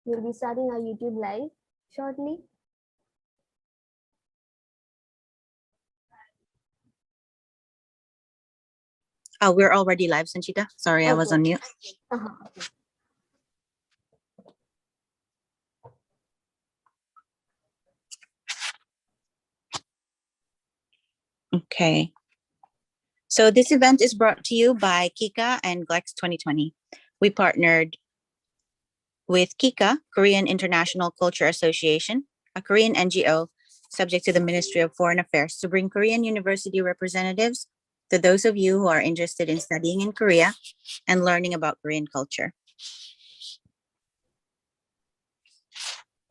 We'll be starting our YouTube live shortly. Oh, we're already live, Sanchita. Sorry, okay. I was on mute. Okay. Okay. So this event is brought to you by KICA and GLEx2020. We partnered with KICA, Korean International Culture Association, a Korean NGO subject to the Ministry of Foreign Affairs, to bring Korean university representatives to those of you who are interested in studying in Korea and learning about Korean culture.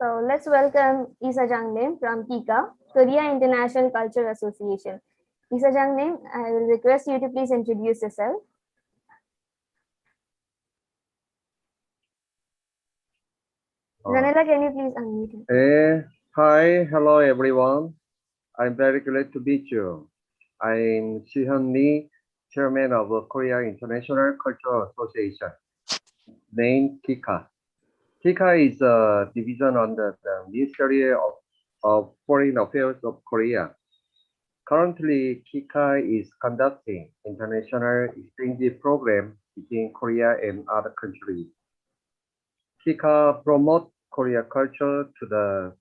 So let's welcome Isa Jangnim from KICA, Korea International Culture Association. Isa Jangnim, I will request you to please introduce yourself. Ranela, can you please unmute? Hi, hello everyone. I'm very glad to meet you. I'm Sihyun Lee, Chairman of the Korea International Cultural Association, named KICA. KICA is a division under the Ministry of Foreign Affairs of Korea. Currently, KICA is conducting international exchange program between Korea and other countries. KICA promotes Korea culture to the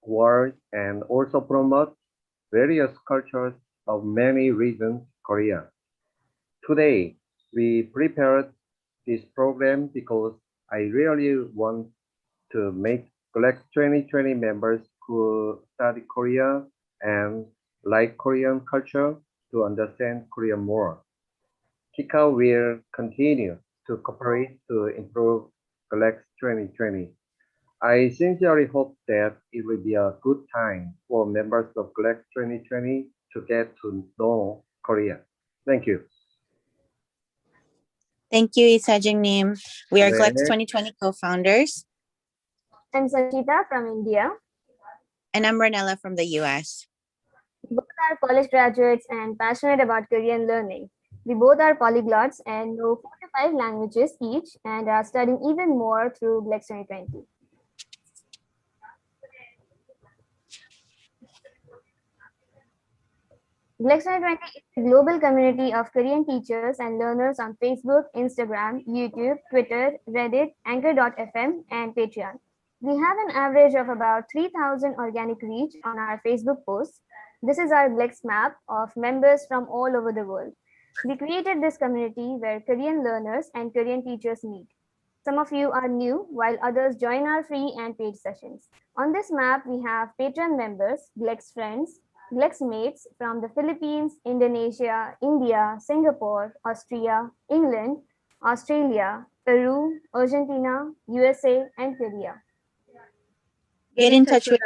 world and also promotes various cultures of many regions of Korea. Today, we prepared this program because I really want to make GLEx2020 members who study Korea and like Korean culture to understand Korea more. KICA will continue to cooperate to improve GLEx2020. I sincerely hope that it will be a good time for members of GLEx2020 to get to know Korea. Thank you. Thank you, Isa Jangnim. We are GLEx2020 co-founders. I'm Sanchita from India. And I'm Ranella from the US. Both are college graduates and passionate about Korean learning. We both are polyglots and know 4 to 5 languages each and are studying even more through GLEx2020. GLEx2020 is a global community of Korean teachers and learners on Facebook, Instagram, YouTube, Twitter, Reddit, Anchor.fm, and Patreon. We have an average of about 3,000 organic reach on our Facebook posts. This is our GLEx map of members from all over the world. We created this community where Korean learners and Korean teachers meet. Some of you are new, while others join our free and paid sessions. On this map, we have Patreon members, GLEx friends, GLEx mates from the Philippines, Indonesia, India, Singapore, Austria, England, Australia, Peru, Argentina, USA, and Korea. Get in touch with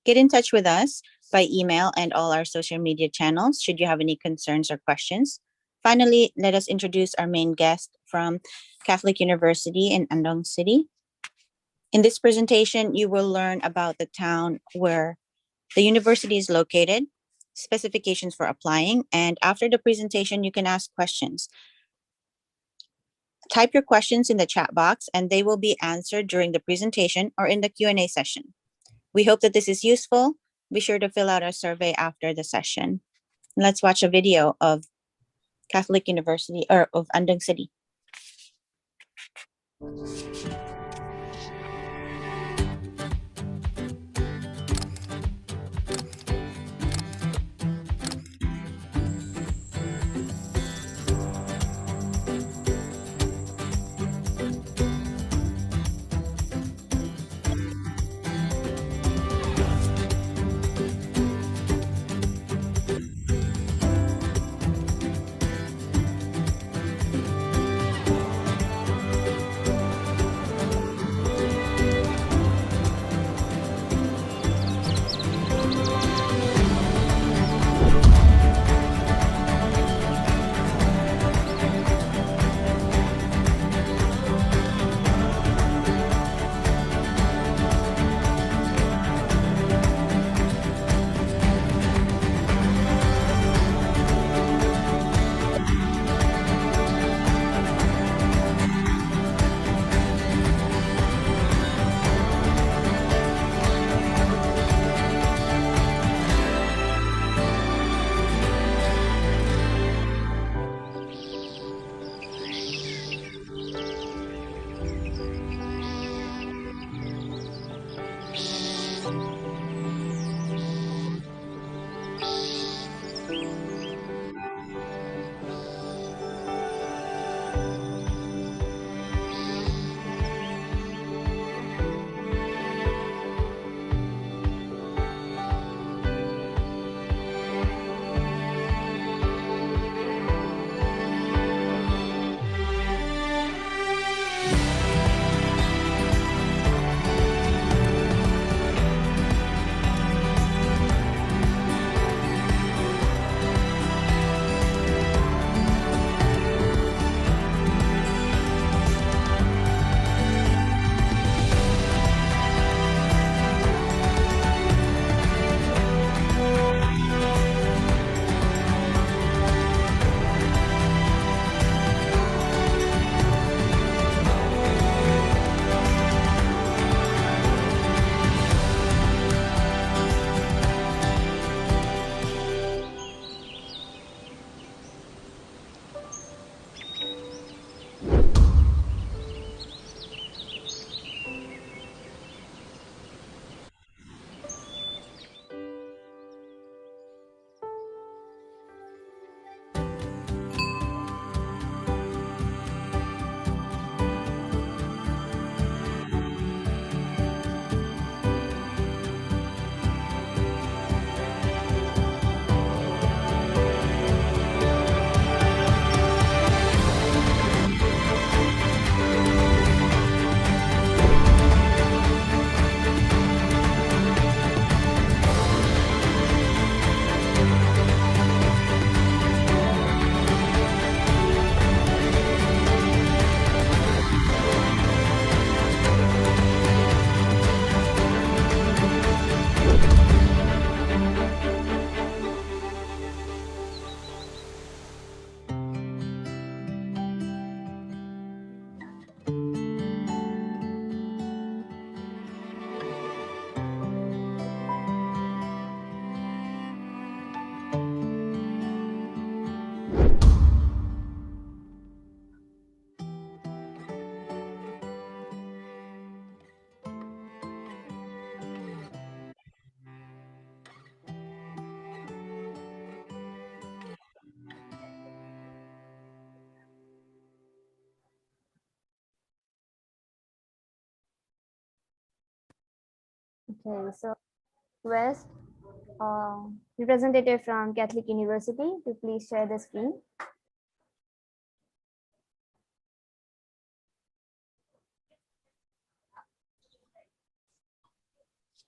Get in touch with us by email and all our social media channels should you have any concerns or questions. Finally, let us introduce our main guest from Catholic University in Andong City. In this presentation, you will learn about the town where the university is located, specifications for applying, and after the presentation, you can ask questions. Type your questions in the chat box and they will be answered during the presentation or in the Q&A session. We hope that this is useful. Be sure to fill out our survey after the session. Let's watch a video of Catholic University or of Andong City. Okay, so request representative from Catholic University to please share the screen.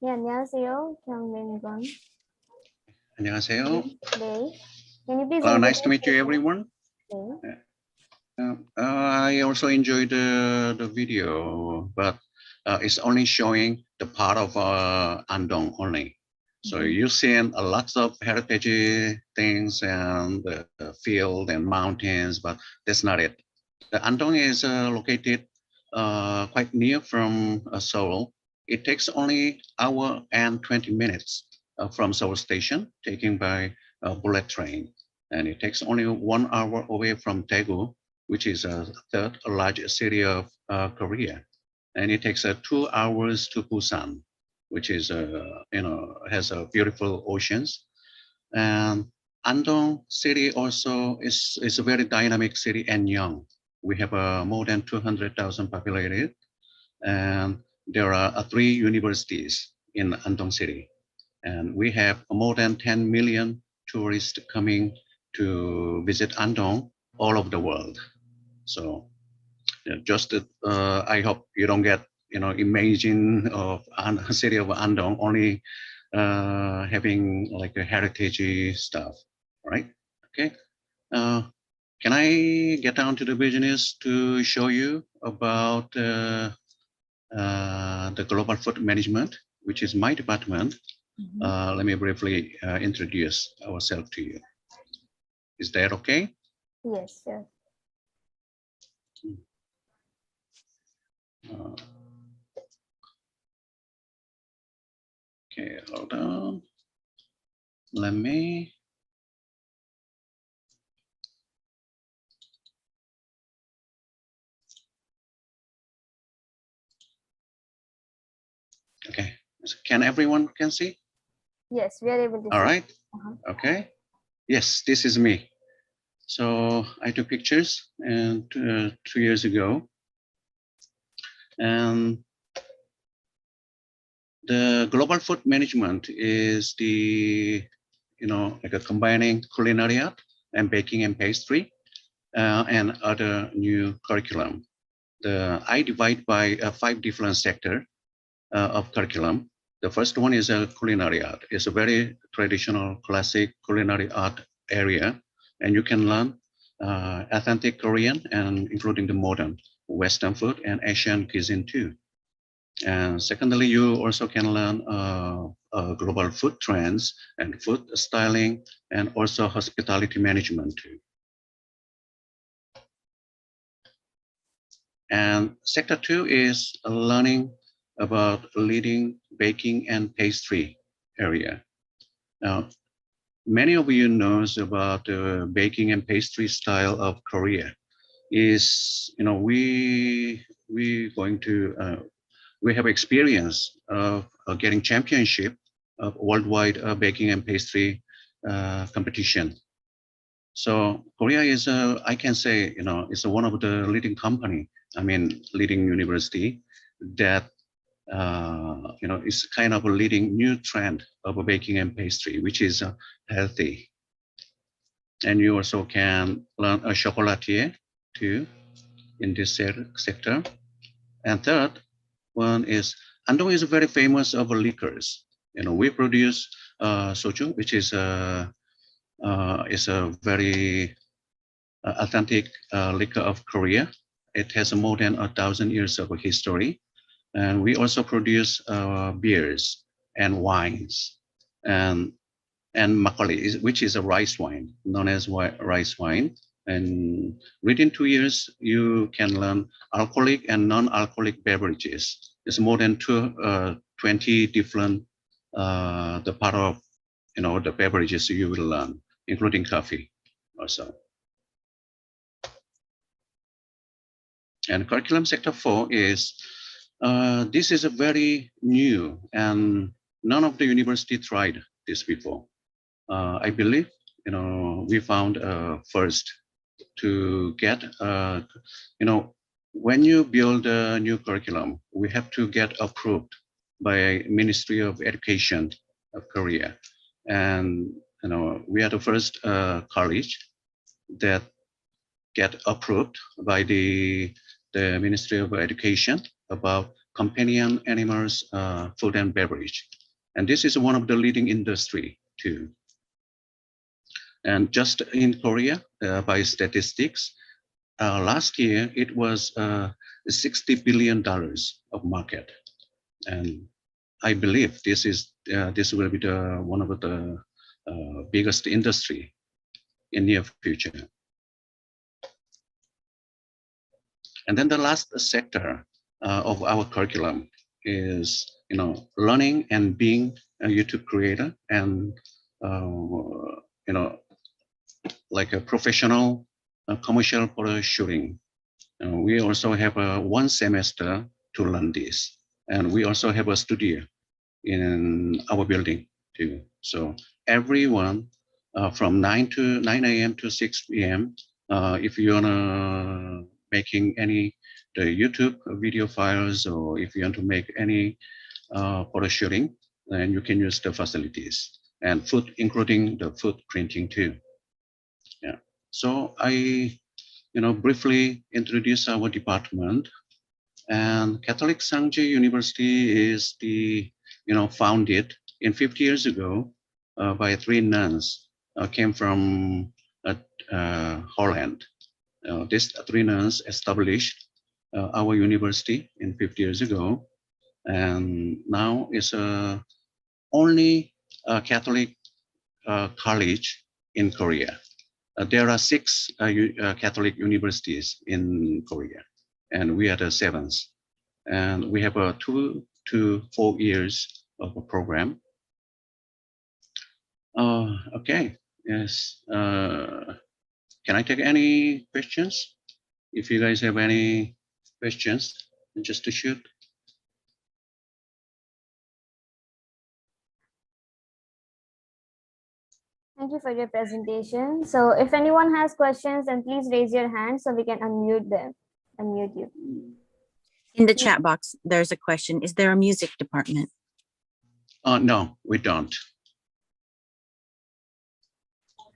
네, 안녕하세요. 경민건. 안녕하세요. 네. Can you please Nice to meet you, introduce everyone. yourself? I also enjoyed the video, but it's only showing the part of Andong only. So you've seen a lots of heritage things and the field and mountains, but that's not it. The Andong is located quite near from Seoul. It takes only hour and 20 minutes from Seoul Station, taken by a bullet train. And it takes only 1 hour away from Daegu, which is the third largest city of Korea. And it takes 2 hours to Busan, which is, has beautiful oceans. And Andong city also is a very dynamic city and young. We have more than 200,000 populated, and there are 3 universities in Andong city. And we have more than 10 million tourists coming to visit Andong all over the world. So just I hope you don't get, imagine of a city of Andong only having like a heritage stuff, right? Okay. Can I get down to the business to show you about the global food management, which is my department? Let me briefly introduce ourselves to you. Is that okay? Yes, sir. Okay, hold on. Let me. Okay, so can everyone can see? Yes, we are able to All see. right. Okay. Yes, this is me. So I took pictures and 2 years ago, and the global food management is the, like a combining culinary art and baking and pastry and other new curriculum. I divide by 5 different sectors of curriculum. The first one is a culinary art. It's a very traditional, classic culinary art area, and you can learn authentic Korean and including the modern Western food and Asian cuisine too. And secondly, you also can learn global food trends and food styling and also hospitality management too. And sector 2 is learning about leading baking and pastry area. Now, many of you knows about the baking and pastry style of Korea. Is, we have experience of getting championship of worldwide baking and pastry competition. So Korea is, I can say, is one of the leading company, leading university that, is kind of a leading new trend of baking and pastry, which is healthy. And you also can learn a chocolatier too in this sector. And third one is, Andong is very famous of liquors. We produce soju, which is a very authentic liquor of Korea. It has more than 1,000 years of history. And we also produce beers and wines and makgeolli, which is a rice wine, known as rice wine. And within 2 years, you can learn alcoholic and non-alcoholic beverages. There's more than 20 different the part of the beverages you will learn, including coffee also. And curriculum sector 4 is this is a very new, and none of the university tried this before. I believe we found first to get when you build a new curriculum, we have to get approved by Ministry of Education of Korea. And we are the first college that get approved by the Ministry of Education about companion animals, food and beverage. And this is one of the leading industry too. And just in Korea, by statistics, last year it was $60 billion of market. And I believe this will be one of the biggest industry in near future. And then the last sector of our curriculum is, learning and being a YouTube creator and, like a professional commercial photo shooting. We also have one semester to learn this. And we also have a studio in our building too. So everyone from 9 a.m. to 6 p.m., if you wanna making any the YouTube video files, or if you want to make any photo shooting, then you can use the facilities and food, including the food printing too. Yeah. So I, briefly introduce our department. And Catholic Sangji University is founded in 50 years ago by 3 nuns came from Holland. These 3 nuns established our university in 50 years ago, and now it's only a Catholic college in Korea. There are 6 Catholic universities in Korea, and we are the 7th. And we have a 2 to 4 years of a program. Okay, yes. Can I take any questions? If you guys have any questions, just to shoot. Thank you for your presentation. So if anyone has questions, then please raise your hand so we can unmute you. In the chat box, there's a question. Is there a music department? No, we don't.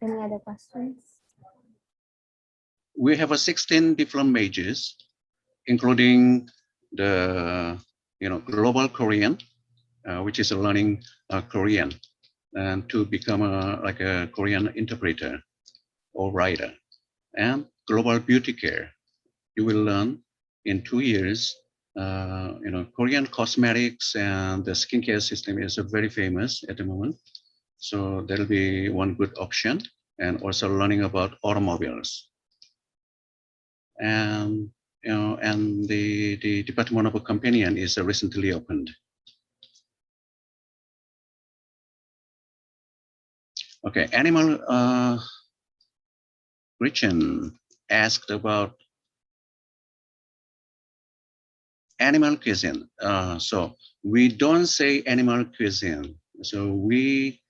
Any other questions? We have 16 different majors, including the global Korean, which is learning Korean, and to become like a Korean interpreter or writer, and global beauty care. You will learn in 2 years. Korean cosmetics and the skincare system is very famous at the moment, so that'll be one good option. And also learning about automobiles. And and the Department of Companion is recently opened. Okay, animal Richard asked about animal cuisine. So we don't say animal cuisine. So we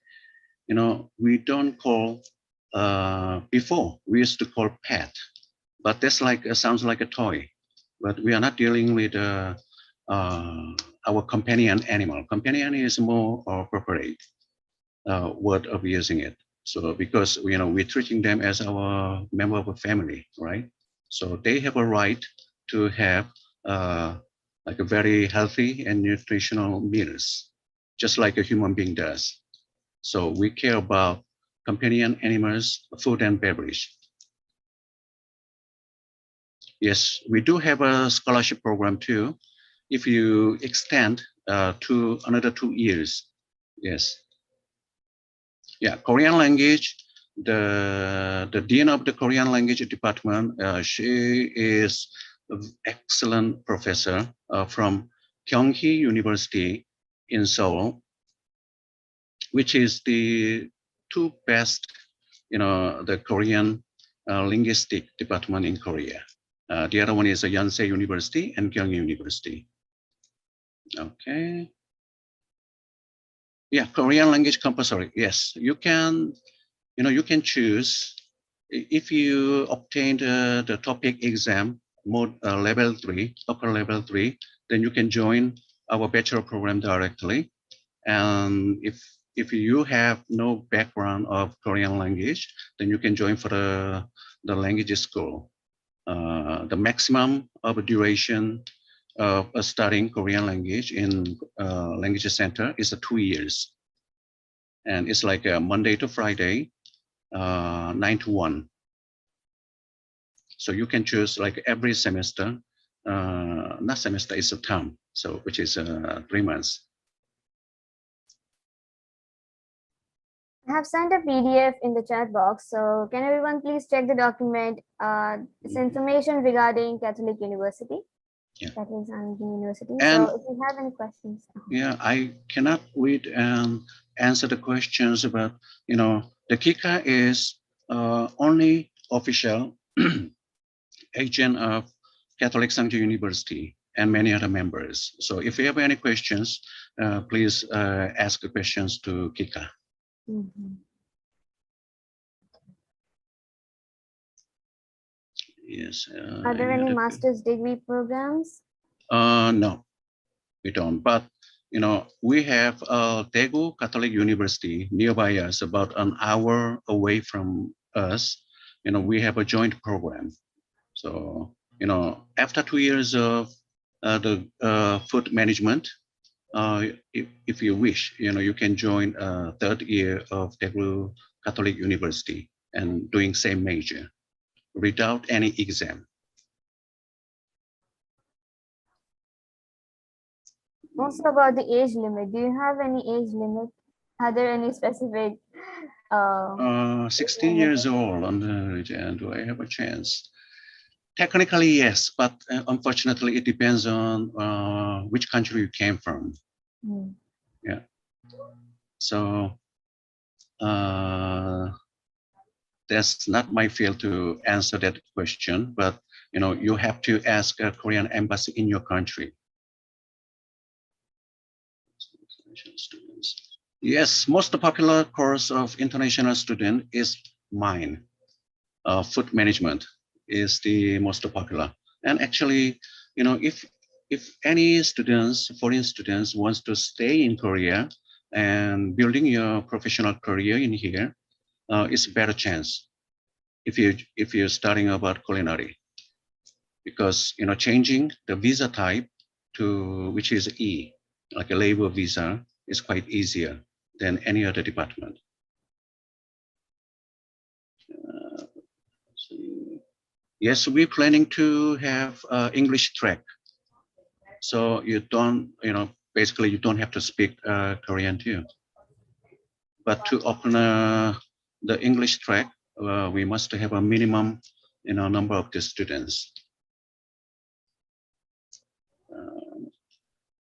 don't call, before we used to call pet, but that's sounds like a toy. But we are not dealing with our companion animal. Companion is more appropriate word of using it. So because we're treating them as our member of a family, right? So they have a right to have like a very healthy and nutritional meals, just like a human being does. So we care about companion animals, food and beverage. Yes, we do have a scholarship program too. If you extend to another 2 years, yes. Yeah, Korean language, the dean of the Korean language department, she is an excellent professor from Kyunghee University in Seoul, which is the 2 best, the Korean linguistic department in Korea. The other one is Yonsei University and Kyunghee University. Okay. Yeah, Korean language compulsory. Yes, you can, you can choose if you obtained the topic exam mode level 3, upper level 3, then you can join our bachelor program directly. And if you have no background of Korean language, then you can join for the language school. The maximum of duration of studying Korean language in language center is 2 years. And it's like a Monday to Friday, 9 to 1. So you can choose like every semester, not semester, it's a term, so which is 3 months. I have sent a PDF in the chat box, so can everyone please check the document? It's information regarding Catholic University. Yeah. Catholic Sangji University. And so if you have any questions. Yeah, I cannot read and answer the questions about, the KICA is only official agent of KatholikSangji University and many other members. So if you have any questions, please ask the questions to KICA. Mhm. Yes. Are there any master's degree programs? No, we don't. But we have Daegu Catholic University nearby us, about an hour away from us. We have a joint program. So after 2 years of the food management, if you wish, you can join a third year of Daegu Catholic University and doing same major without any exam. Also about the age limit, do you have any age limit? Are there any specific 16 years old on the, do I have a chance? Technically, yes, but unfortunately, it depends on which country you came from. Mm. Yeah. So that's not my field to answer that question, but you have to ask a Korean embassy in your country. Yes, most popular course of international student is mine. Food management is the most popular. And actually, if any students, foreign students wants to stay in Korea and building your professional career in here, it's a better chance if you're studying about culinary, because changing the visa type to which is E, like a labor visa, is quite easier than any other department. Yes, we're planning to have English track. So you don't, basically you don't have to speak Korean too. But to open the English track, we must have a minimum, number of the students.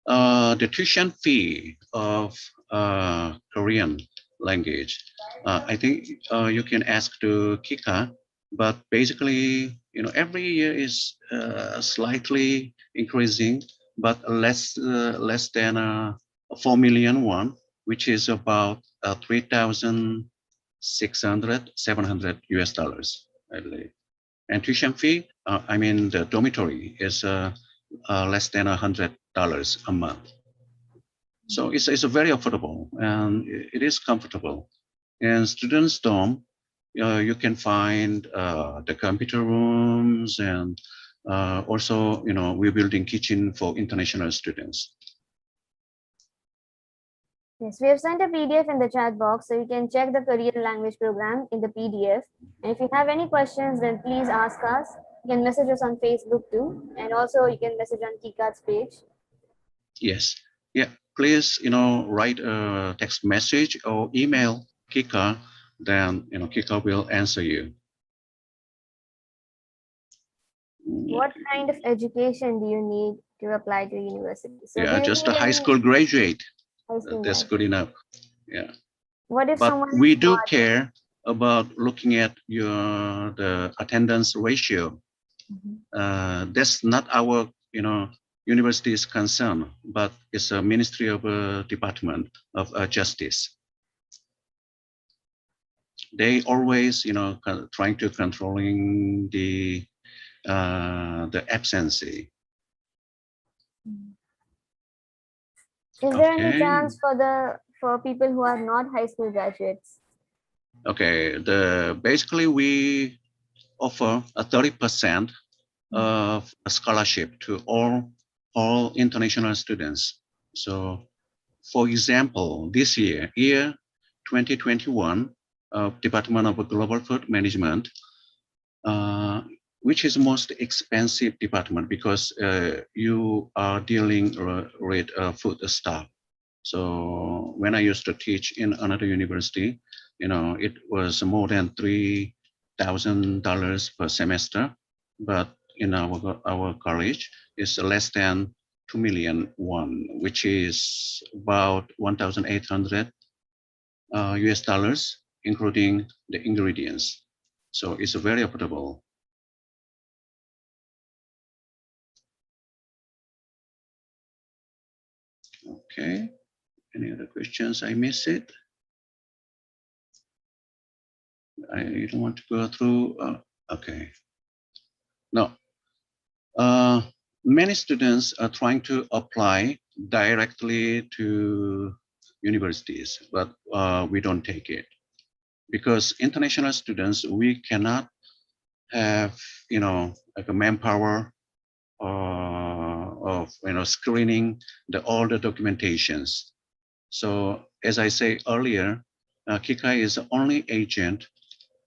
The tuition fee of Korean language, I think you can ask to KICA, but basically, every year is slightly increasing, but less than 4 million won, which is about 3,600, 700 US dollars, I believe. And tuition fee, I mean the dormitory is less than $100 a month. So it's very affordable and it is comfortable. And students' dorm, you can find the computer rooms, and also, we're building kitchen for international students. Yes, we have sent a PDF in the chat box, so you can check the Korean language program in the PDF. And if you have any questions, then please ask us. You can message us on Facebook too, and also you can message on KICA's page. Yes, yeah. Please, write a text message or email KICA. Then KICA will answer you. What kind of education do you need to apply to university? So yeah, just a high school graduate. That's good enough. Yeah. What if but someone we do care about looking at the attendance ratio. Mm-hmm. That's not our university's concern, but it's a Ministry of Department of Justice. They always trying to controlling the absence. Is there any Okay. chance for people who are not high school graduates? Okay, basically we offer a 30% of a scholarship to all international students. So, for example, this year 2021, Department of Global Food Management, which is most expensive department because you are dealing with food stuff. So when I used to teach in another university, it was more than $3,000 per semester, but in our college is less than 2 million won, which is about 1,800 US dollars, including the ingredients. So it's very affordable. Okay, any other questions? I miss it. I don't want to go through. Okay. No. Many students are trying to apply directly to universities, but we don't take it because international students, we cannot have, like a manpower of, screening all the documentations. So as I say earlier, KICA is the only agent,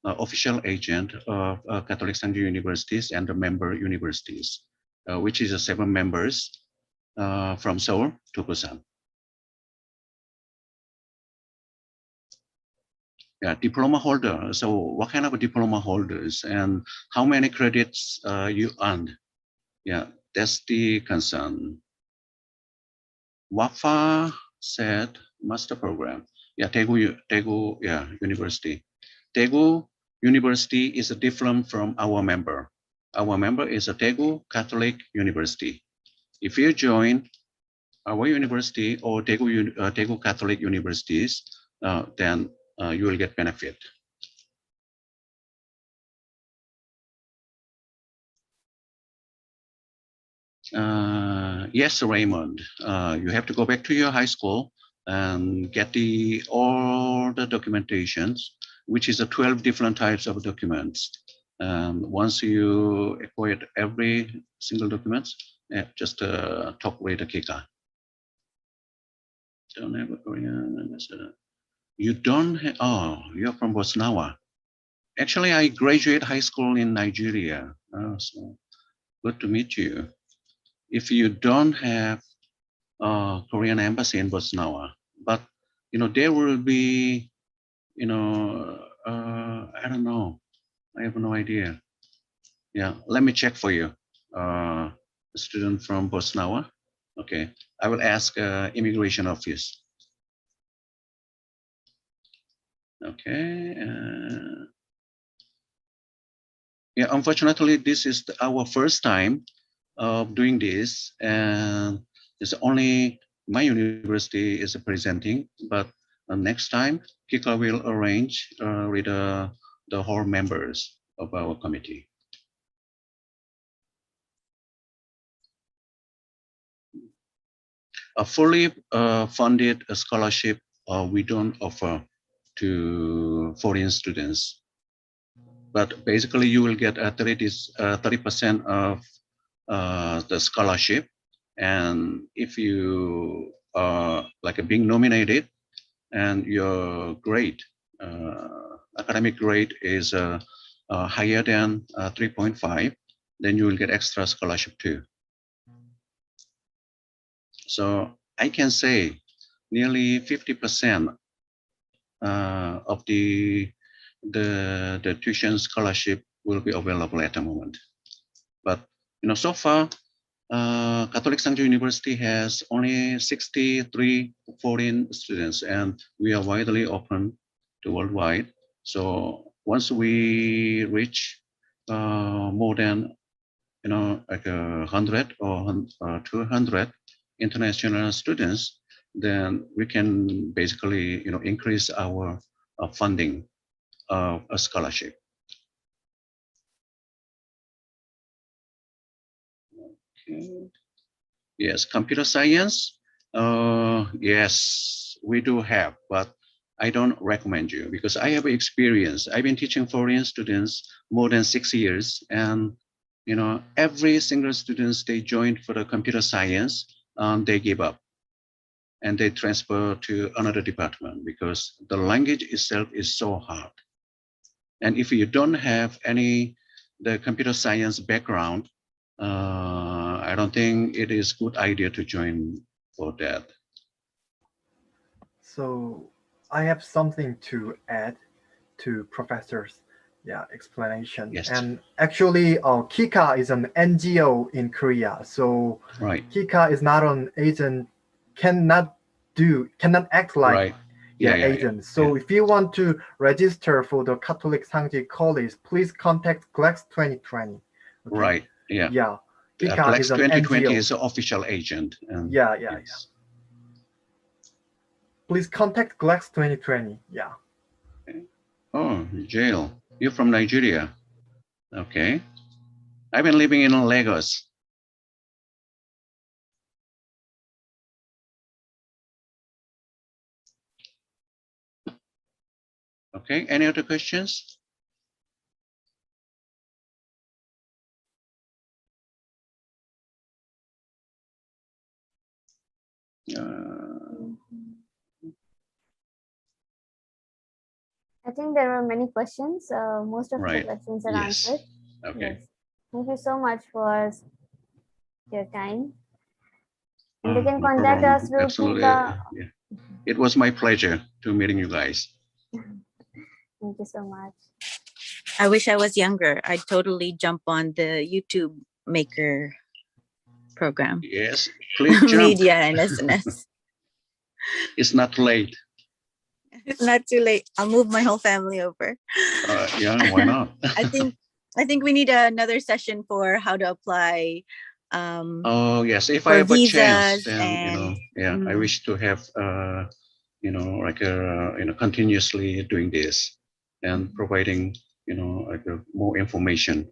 official agent of Catholic-Sangji universities and the member universities, which is 7 members from Seoul to Busan. Yeah, diploma holder. So what kind of diploma holders and how many credits you earned? Yeah, that's the concern. Wafa said master program. Yeah, Daegu, yeah, university. Daegu University is different from our member. Our member is a Daegu Catholic University. If you join our university or Daegu Catholic universities, then you will get benefit. Yes, Raymond, you have to go back to your high school and get all the documentations, which is 12 different types of documents. Once you acquire every single document, just talk with the KICA. Don't have a Korean ambassador. You don't have, oh, you're from Botswana. Actually, I graduated high school in Nigeria. So good to meet you. If you don't have a Korean embassy in Botswana, but there will be, I don't know. I have no idea. Yeah, let me check for you. A student from Botswana. Okay, I will ask immigration office. Okay. Yeah, unfortunately, this is our first time of doing this, and it's only my university is presenting. But next time, KICA will arrange with the whole members of our committee. A fully funded scholarship we don't offer to foreign students, but basically you will get 30% of the scholarship, and if you are like being nominated and your grade, academic grade is higher than 3.5, then you will get extra scholarship too. So I can say nearly 50% of the tuition scholarship will be available at the moment. But so far, Catholic-Sangji University has only 63 foreign students, and we are widely open to worldwide. So once we reach more than like 100 or 200 international students, then we can basically increase our funding of a scholarship. Okay. Yes, computer science. Yes, we do have, but I don't recommend you because I have experience. I've been teaching foreign students more than 6 years, and every single students they joined for the computer science, they give up and they transfer to another department because the language itself is so hard. And if you don't have the computer science background, I don't think it is good idea to join for that. So I have something to add to Professor's explanation. Yes. And actually, KICA is an NGO in Korea. So Right. KICA is not an agent, cannot act like agent. So if you want to register for the Catholic-Sangji College, please contact GLEx2020. Okay? Right. Yeah. Yeah. KICA is an GLEx2020 NGO. is the official agent. Yeah. Please contact GLEx2020. Yeah. Oh, Jail. You're from Nigeria. Okay. I've been living in Lagos. Okay. Any other questions? I think there were many questions. Most of the questions are answered. Okay. Yes. Thank you so much for your time. And they can contact us through Absolutely. KICA. Yeah. It was my pleasure to meeting you guys. Thank you so much. I wish I was younger. I'd totally jump on the YouTube maker program. Yes, please jump. Media and SNS. It's not late. It's not too late. I'll move my whole family over. Yeah, why not? I think we need another session for how to apply. Oh yes, if for I have a visas chance, then and I wish to have continuously doing this and providing more information.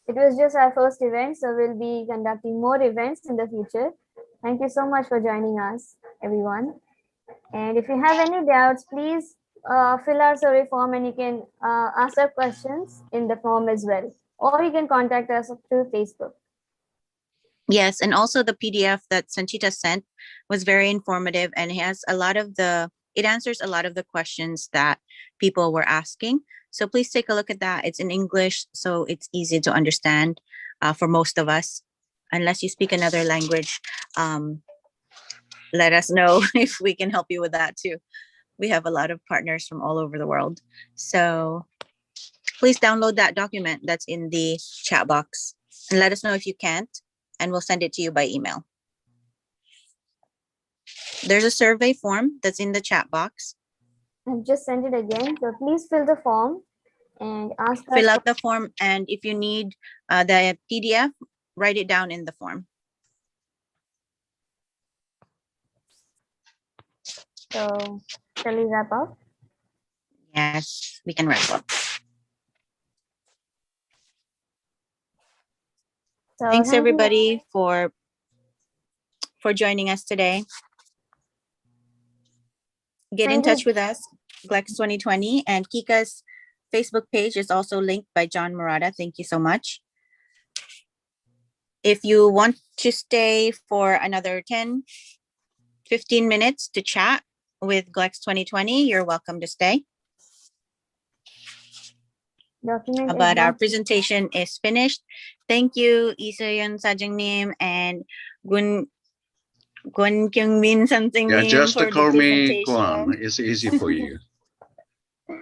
It was just our first event, so we'll be conducting more events in the future. Thank you so much for joining us, everyone. And if you have any doubts, please fill our survey form and you can ask our questions in the form as well. Or you can contact us through Facebook. Yes, and also the PDF that Sanchita sent was very informative and has it answers a lot of the questions that people were asking. So please take a look at that. It's in English, so it's easy to understand for most of us. Unless you speak another language, let us know if we can help you with that too. We have a lot of partners from all over the world. So please download that document that's in the chat box and let us know if you can't, and we'll send it to you by email. There's a survey form that's in the chat box. I've just sent it again. So please fill the form and ask us. Fill out the form, and if you need the PDF, write it down in the form. So shall we wrap up? Yes, we can wrap up. So Thanks thank everybody for joining us today. Get in touch with us, GLEx2020, and KICA's Facebook page is also linked by John Murata. Thank you so much. If you want to stay for another 10, 15 minutes to chat with GLEx2020, you're welcome to stay. Document But our presentation is finished. Thank you, Isayon Sajangnim and Gun Kyungmin Samsingnim Yeah, just for call the me presentation. Guan. It's easy for you.